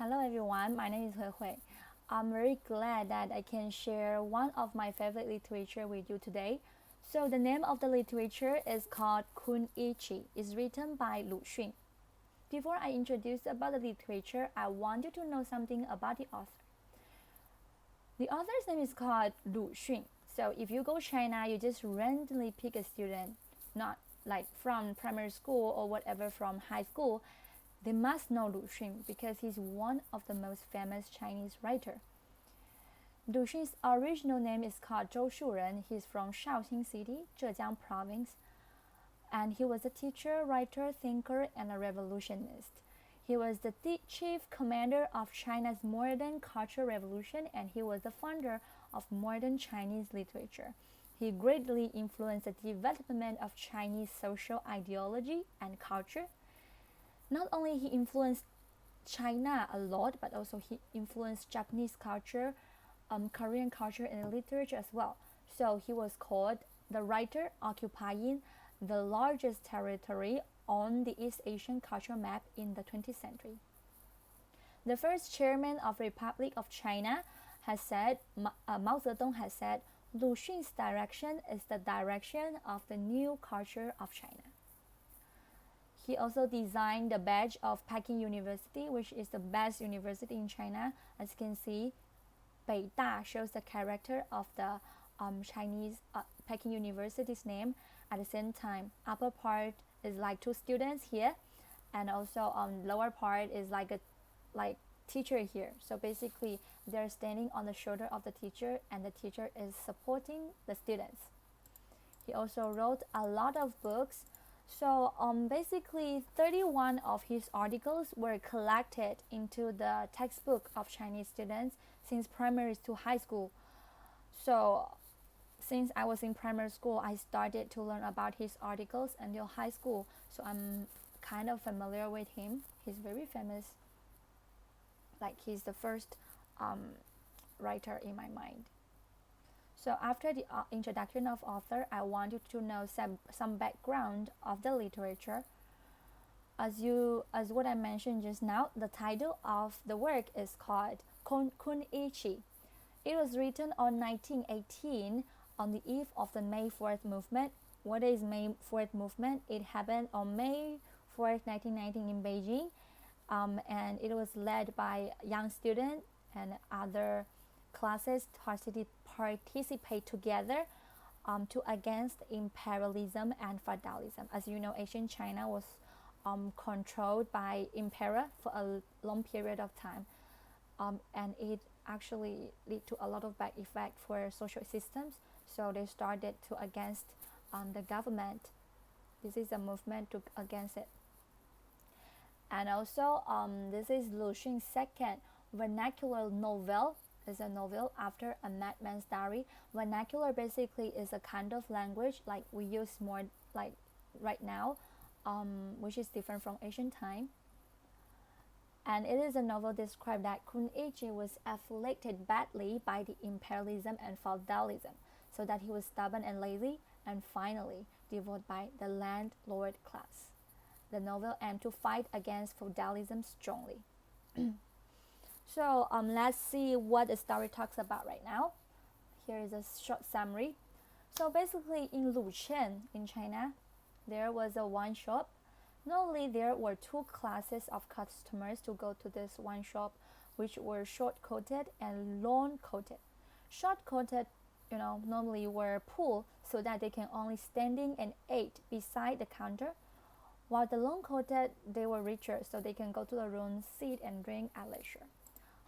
Hello everyone, my name is Hui Hui. I'm very glad that I can share one of my favorite literature with you today. So the name of the literature is called Kun Ichi. It's written by Lu Xun. Before I introduce about the literature, I want you to know something about the author. The author's name is called Lu Xun. So if you go China, you just randomly pick a student, not like from primary school or whatever from high school. They must know Lu Xun because he's one of the most famous Chinese writer. Lu Xun's original name is called Zhou Shuren. He's from Shaoxing City, Zhejiang Province, and he was a teacher, writer, thinker, and a revolutionist. He was the chief commander of China's modern cultural revolution, and he was the founder of modern Chinese literature. He greatly influenced the development of Chinese social ideology and culture. Not only he influenced China a lot, but also he influenced Japanese culture, Korean culture, and literature as well. So he was called the writer occupying the largest territory on the East Asian cultural map in the 20th century. The first chairman of Republic of China has said, Mao Zedong has said, Lu Xun's direction is the direction of the new culture of China. He also designed the badge of Peking University, which is the best university in China. As you can see, Beida shows the character of the Chinese Peking University's name. At the same time, upper part is like two students here, and also lower part is like a teacher here. So basically, they're standing on the shoulder of the teacher, and the teacher is supporting the students. He also wrote a lot of books. So basically 31 of his articles were collected into the textbook of Chinese students since primary to high school. So since I was in primary school, I started to learn about his articles until high school. So I'm kind of familiar with him. He's very famous. Like he's the first writer in my mind. So after the introduction of author, I want you to know some background of the literature. As what I mentioned just now, the title of the work is called Kun Ichi. It was written on 1918 on the eve of the May 4th movement. What is May 4th movement? It happened on May 4th, 1919 in Beijing, and it was led by young students and other classes participate together to against imperialism and feudalism. As you know, ancient China was controlled by emperor for a long period of time, and it actually lead to a lot of bad effect for social systems. So they started to against the government. This is a movement to against it. And also, this is Lu Xun's second vernacular novel. Is a novel after A Madman's Diary. Vernacular basically is a kind of language like we use more like right now, which is different from ancient time. And it is a novel described that Kun Ichi was afflicted badly by the imperialism and feudalism, so that he was stubborn and lazy, and finally devoured by the landlord class. The novel aimed to fight against feudalism strongly. So let's see what the story talks about right now. Here is a short summary. So basically in Lucheng in China, there was a wine shop. Normally there were two classes of customers to go to this wine shop, which were short-coated and long-coated. Short-coated, normally were poor so that they can only standing and eat beside the counter, while the long-coated, they were richer so they can go to the room, sit and drink at leisure.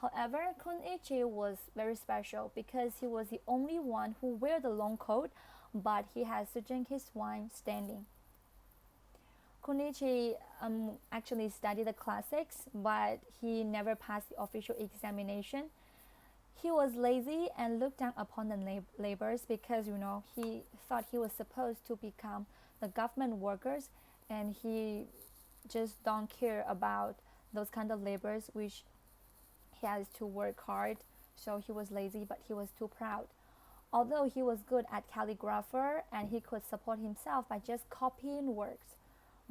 However, Kun Ichi was very special because he was the only one who wore the long coat, but he has to drink his wine standing. Kun Ichi actually studied the classics, but he never passed the official examination. He was lazy and looked down upon the laborers because he thought he was supposed to become the government workers, and he just don't care about those kind of laborers which he has to work hard. So he was lazy, but he was too proud. Although he was good at calligrapher and he could support himself by just copying works,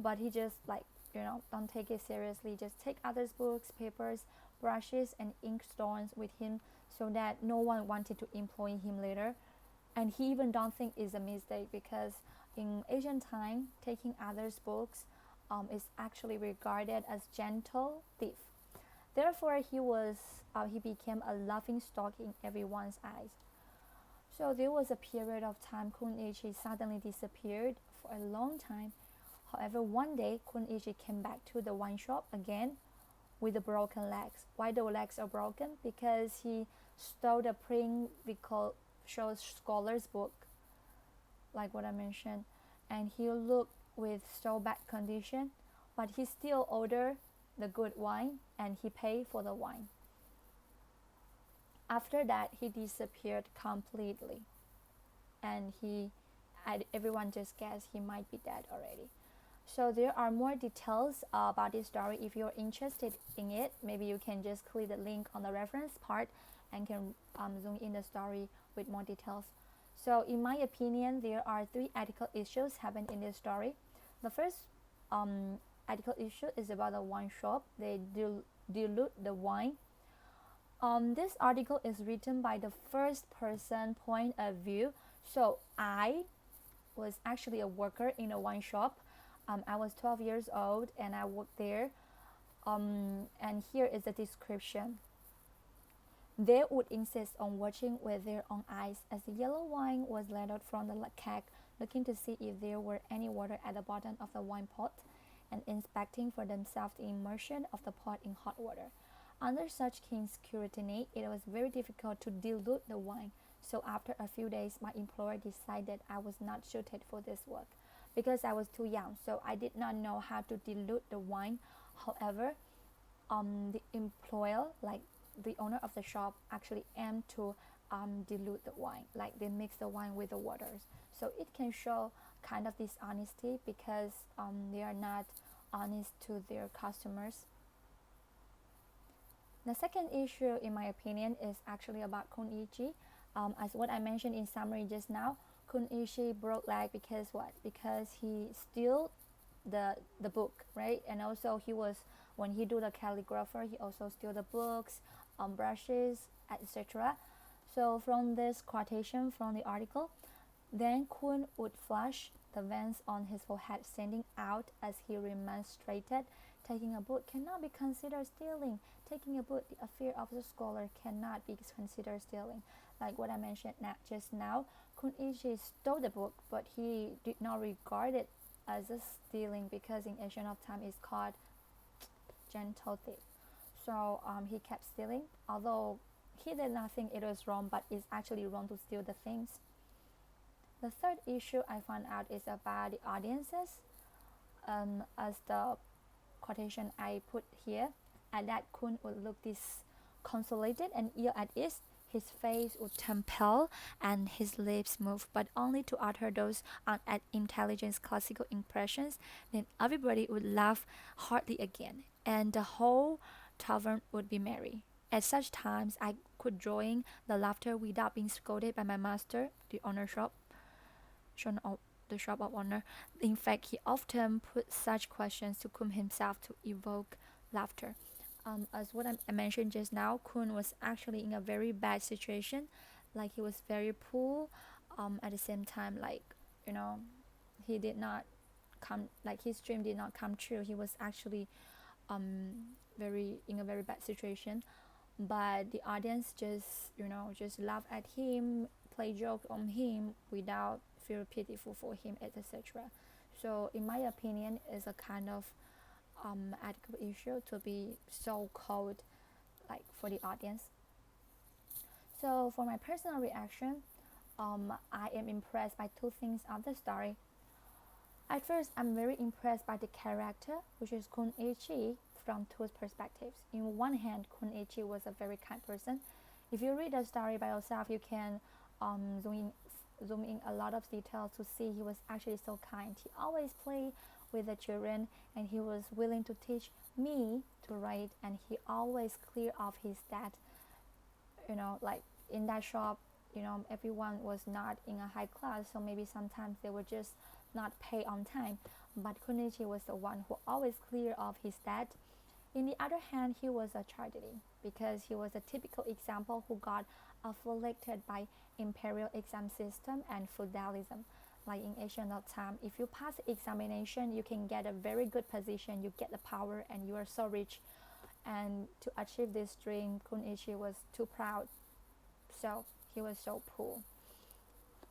but he just don't take it seriously, just take others books, papers, brushes and ink stones with him so that no one wanted to employ him later. And he even don't think it's a mistake because in ancient time, taking others' books is actually regarded as gentle thief. Therefore, he became a laughing stock in everyone's eyes. So there was a period of time Kunichi suddenly disappeared for a long time. However, one day Kunichi came back to the wine shop again with the broken legs. Why the legs are broken? Because he stole the print we call shows scholars book, like what I mentioned, and he looked with so bad condition, but he still ordered the good wine and he paid for the wine. After that, he disappeared completely, and everyone just guessed he might be dead already. So there are more details about this story. If you're interested in it, maybe you can just click the link on the reference part and can zoom in the story with more details. So in my opinion, there are three ethical issues happen in this story. The first ethical issue is about the wine shop. They dilute the wine. This article is written by the first person point of view. So I was actually a worker in a wine shop. I was 12 years old and I worked there. And here is the description. They would insist on watching with their own eyes as the yellow wine was let out from the keg, looking to see if there were any water at the bottom of the wine pot, and inspecting for themselves the immersion of the pot in hot water. Under such keen scrutiny, it was very difficult to dilute the wine. So after a few days, my employer decided I was not suited for this work because I was too young, so I did not know how to dilute the wine. However, the employer, like the owner of the shop, actually aimed to dilute the wine, like they mix the wine with the waters. So it can show kind of dishonesty because they are not honest to their customers. The second issue, in my opinion, is actually about Kunichi. As what I mentioned in summary just now, Kunichi broke leg because what? Because he stole the book, right? And also he was, when he do the calligrapher, he also steal the books, brushes, etc. So from this quotation from the article, then Kun would flush the veins on his forehead, standing out as he remonstrated. Taking a book cannot be considered stealing. Taking a book, the affair of the scholar, cannot be considered stealing. Like what I mentioned just now, Kunichi stole the book, but he did not regard it as a stealing because in ancient of time it's called gentle thief. So he kept stealing, although he did not think it was wrong, but it's actually wrong to steal the things. The third issue I found out is about the audiences. As the quotation I put here, at that Kun would look disconsolated and ill at ease. His face would turn pale and his lips move, but only to utter those unintelligent classical impressions. Then everybody would laugh heartily again, and the whole tavern would be merry. At such times, I could join the laughter without being scolded by my master, the owner the shop of owner. In fact, he often put such questions to Kun himself to evoke laughter. As what I mentioned just now, Kun was actually in a very bad situation. Like he was very poor. At the same time, like he did not come. Like his dream did not come true. He was actually very in a very bad situation. But the audience just laugh at him, play jokes on him without feel pitiful for him, etc. So in my opinion, it's a kind of ethical issue to be so cold, like for the audience. So for my personal reaction, I am impressed by two things of the story. At first, I'm very impressed by the character, which is Kun Ichi, from two perspectives. In one hand, Kun Ichi was a very kind person. If you read the story by yourself, you can zoom in a lot of details to see he was actually so kind. He always played with the children and he was willing to teach me to write, and he always clear off his debt. Like in that shop, everyone was not in a high class, so maybe sometimes they would just not pay on time. But Kunichi was the one who always clear off his debt, In the other hand, he was a tragedy because he was a typical example who got afflicted by imperial exam system and feudalism. Like in ancient time, if you pass the examination, you can get a very good position, you get the power, and you are so rich. And to achieve this dream, Kunichi was too proud, so he was so poor.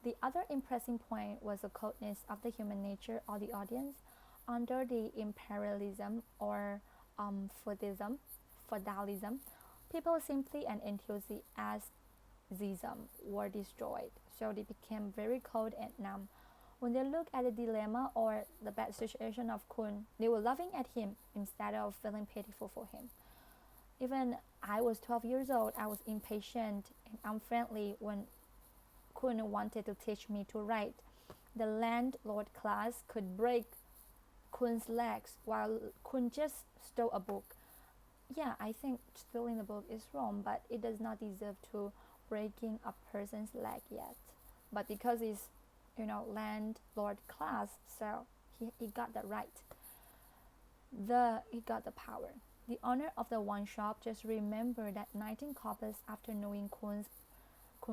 The other impressing point was the coldness of the human nature of the audience under the imperialism or feudalism. Feudalism, people simply and enthusiasm were destroyed, so they became very cold and numb. When they looked at the dilemma or the bad situation of Kun, they were laughing at him instead of feeling pitiful for him. Even I was 12 years old, I was impatient and unfriendly when Kun wanted to teach me to write. The landlord class could break Kun's legs while Kun just stole a book. Yeah, I think stealing a book is wrong, but it does not deserve to breaking a person's leg yet. But because he's, landlord class, so he got the right. He got the power. The owner of the wine shop just remembered that 19 coppers after knowing Kun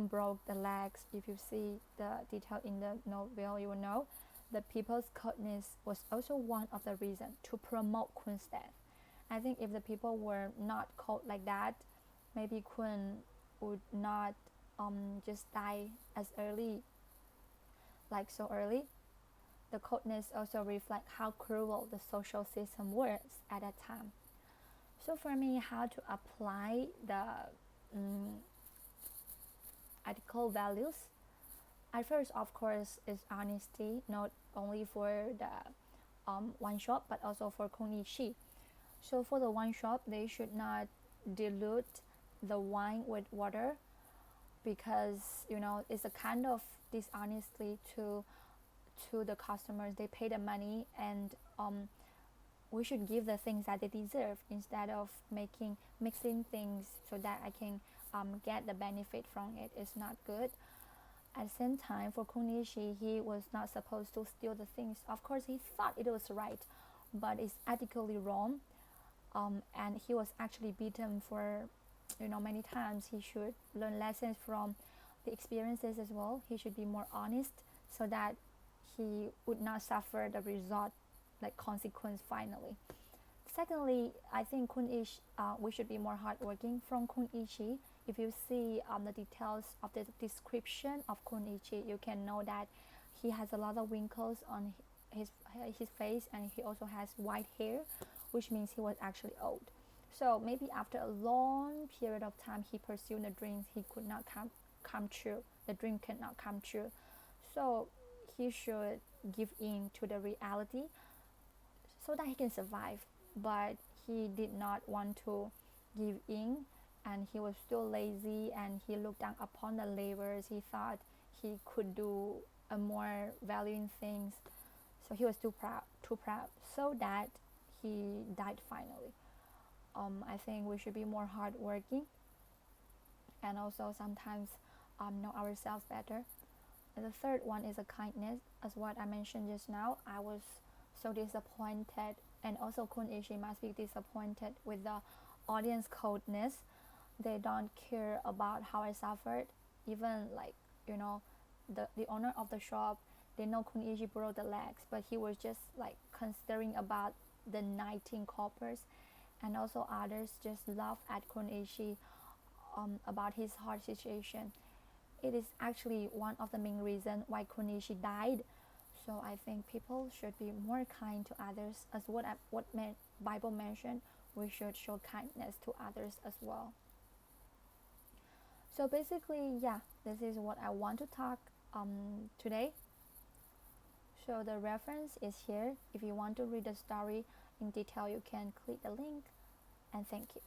broke the legs. If you see the detail in the novel, you will know the people's coldness was also one of the reasons to promote Kun's death. I think if the people were not cold like that, maybe Kun would not just die as early, like so early. The coldness also reflects how cruel the social system was at that time. So for me, how to apply the ethical values? At first, of course, is honesty, not only for the wine shop, but also for Konichi. So for the wine shop, they should not dilute the wine with water because it's a kind of dishonesty to the customers. They pay the money, and we should give the things that they deserve instead of mixing things so that I can get the benefit from it. It's not good. At the same time, for Kunichi, he was not supposed to steal the things. Of course, he thought it was right, but it's ethically wrong. And he was actually beaten for many times. He should learn lessons from the experiences as well. He should be more honest so that he would not suffer the result, like consequence finally. Secondly, I think we should be more hardworking from Kunichi. If you see the details of the description of Kunichi, you can know that he has a lot of wrinkles on his face, and he also has white hair, which means he was actually old. So maybe after a long period of time, he pursued the dreams he could not come true. The dream could not come true. So he should give in to the reality so that he can survive. But he did not want to give in, and he was still lazy, and he looked down upon the laborers. He thought he could do a more valuing things, so he was too proud, so that he died finally. I think we should be more hardworking, and also sometimes know ourselves better. And the third one is a kindness. As what I mentioned just now, I was so disappointed, and also Kunichi must be disappointed with the audience coldness. They don't care about how I suffered. Even the owner of the shop, they know Kunichi broke the legs, but he was just like considering about the 19 coppers, and also others just laugh at Kunichi about his hard situation. It is actually one of the main reasons why Kunichi died. So I think people should be more kind to others, as what Bible mentioned. We should show kindness to others as well. So basically, yeah, this is what I want to talk today. So the reference is here. If you want to read the story in detail, you can click the link. And thank you.